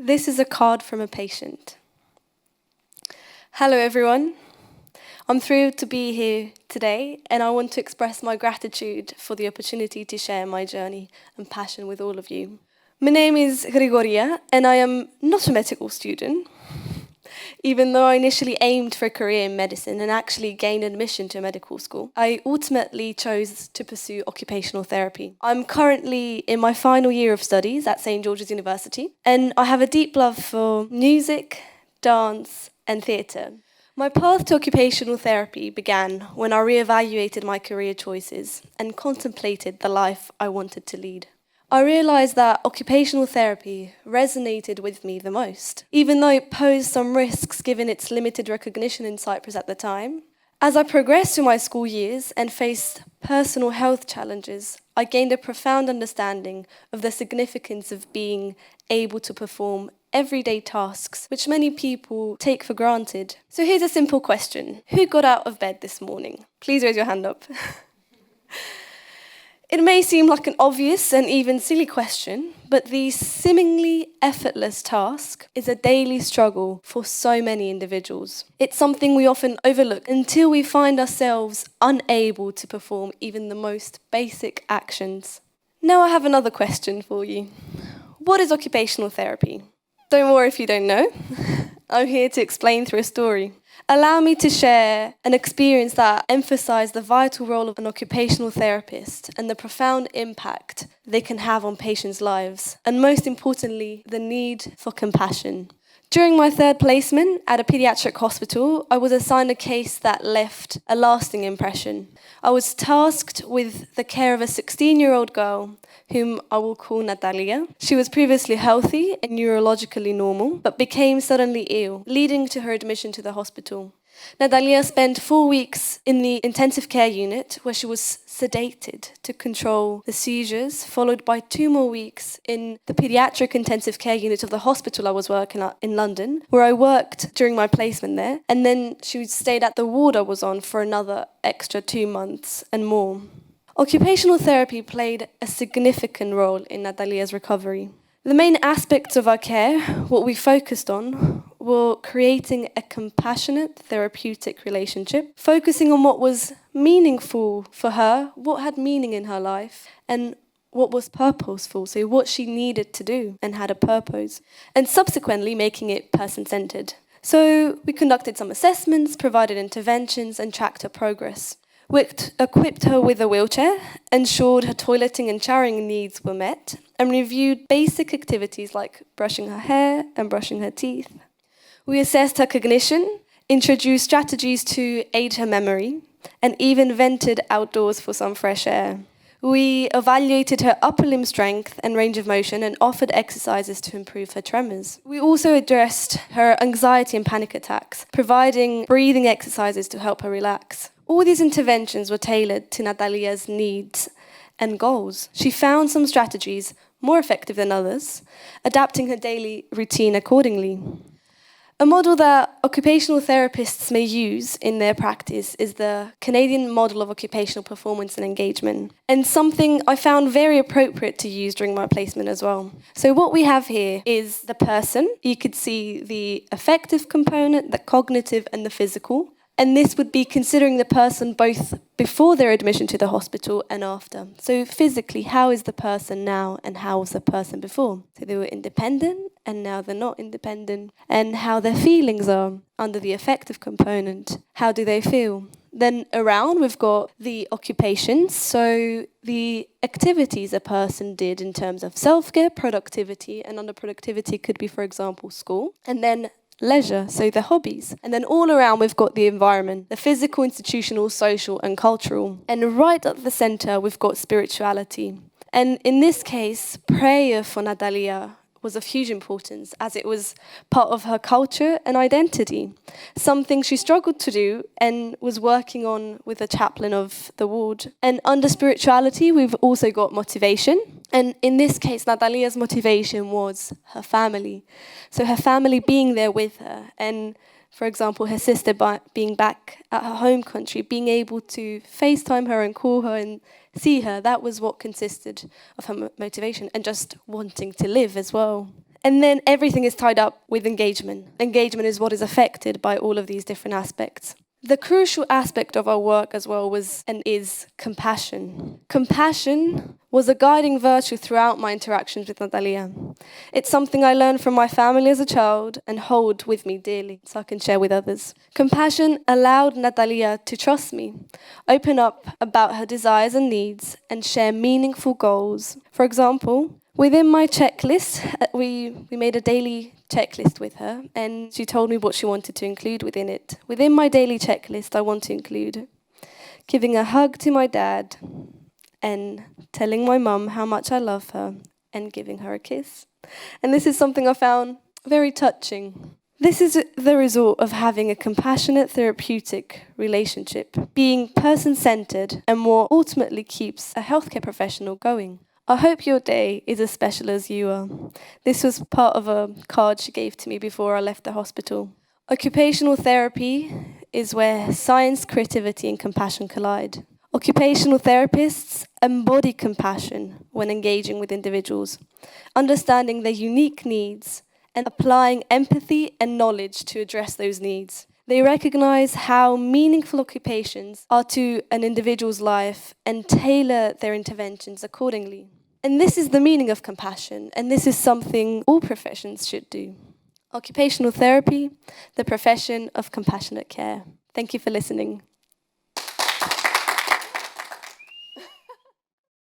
This is a card from a patient. Hello everyone. I'm thrilled to be here today, and I want to express my gratitude for the opportunity to share my journey and passion with all of you. My name is Gregoria, and I am not a medical student, even though I initially aimed for a career in medicine and actually gained admission to medical school. I ultimately chose to pursue occupational therapy. I'm currently in my final year of studies at St. George's University, and I have a deep love for music, dance, and theatre. My path to occupational therapy began when I reevaluated my career choices and contemplated the life I wanted to lead. I realised that occupational therapy resonated with me the most, even though it posed some risks given its limited recognition in Cyprus at the time. As I progressed through my school years and faced personal health challenges, I gained a profound understanding of the significance of being able to perform everyday tasks, which many people take for granted. So here's a simple question. Who got out of bed this morning? Please raise your hand up. It may seem like an obvious and even silly question, but the seemingly effortless task is a daily struggle for so many individuals. It's something we often overlook until we find ourselves unable to perform even the most basic actions. Now I have another question for you. What is occupational therapy? Don't worry if you don't know. I'm here to explain through a story. Allow me to share an experience that emphasised the vital role of an occupational therapist and the profound impact they can have on patients' lives, and most importantly, the need for compassion. During my third placement at a paediatric hospital, I was assigned a case that left a lasting impression. I was tasked with the care of a 16-year-old girl whom I will call Natalia. She was previously healthy and neurologically normal, but became suddenly ill, leading to her admission to the hospital. Natalia spent 4 weeks in the intensive care unit where she was sedated to control the seizures, followed by 2 more weeks in the paediatric intensive care unit of the hospital I was working at in London, where I worked during my placement there, and then she stayed at the ward I was on for another extra 2 months and more. Occupational therapy played a significant role in Natalia's recovery. The main aspects of our care, what we focused on, were creating a compassionate therapeutic relationship, focusing on what was meaningful for her, what had meaning in her life, and what was purposeful, so what she needed to do and had a purpose, and subsequently making it person-centered. So we conducted some assessments, provided interventions, and tracked her progress. We equipped her with a wheelchair, ensured her toileting and showering needs were met, and reviewed basic activities like brushing her hair and brushing her teeth. We assessed her cognition, introduced strategies to aid her memory, and even vented outdoors for some fresh air. We evaluated her upper limb strength and range of motion and offered exercises to improve her tremors. We also addressed her anxiety and panic attacks, providing breathing exercises to help her relax. All these interventions were tailored to Natalia's needs and goals. She found some strategies more effective than others, adapting her daily routine accordingly. A model that occupational therapists may use in their practice is the Canadian model of occupational performance and engagement, and something I found very appropriate to use during my placement as well. So what we have here is the person. You could see the affective component, the cognitive, and the physical. And this would be considering the person both before their admission to the hospital and after. So physically, how is the person now and how was the person before? So they were independent and now they're not independent. And how their feelings are under the affective component. How do they feel? Then around we've got the occupations, so the activities a person did in terms of self-care, productivity, and under productivity could be, for example, school. And then leisure, so the hobbies. And then all around we've got the environment, the physical, institutional, social and cultural. And right at the centre we've got spirituality. And in this case, prayer for Natalia was of huge importance as it was part of her culture and identity, something she struggled to do and was working on with the chaplain of the ward. And under spirituality, we've also got motivation. And in this case, Natalia's motivation was her family. So her family being there with her and, for example, her sister being back at her home country, being able to FaceTime her and call her and see her, that was what consisted of her motivation, and just wanting to live as well. And then everything is tied up with engagement. Engagement is what is affected by all of these different aspects. The crucial aspect of our work as well was and is compassion. Compassion was a guiding virtue throughout my interactions with Natalia. It's something I learned from my family as a child and hold with me dearly so I can share with others. Compassion allowed Natalia to trust me, open up about her desires and needs, and share meaningful goals. For example, within my checklist, we made a daily checklist with her, and she told me what she wanted to include within it. Within my daily checklist, I want to include giving a hug to my dad and telling my mum how much I love her and giving her a kiss. And this is something I found very touching. This is the result of having a compassionate therapeutic relationship, being person-centered, and what ultimately keeps a healthcare professional going. I hope your day is as special as you are. This was part of a card she gave to me before I left the hospital. Occupational therapy is where science, creativity, and compassion collide. Occupational therapists embody compassion when engaging with individuals, understanding their unique needs and applying empathy and knowledge to address those needs. They recognize how meaningful occupations are to an individual's life and tailor their interventions accordingly. And this is the meaning of compassion, and this is something all professions should do. Occupational therapy, the profession of compassionate care. Thank you for listening.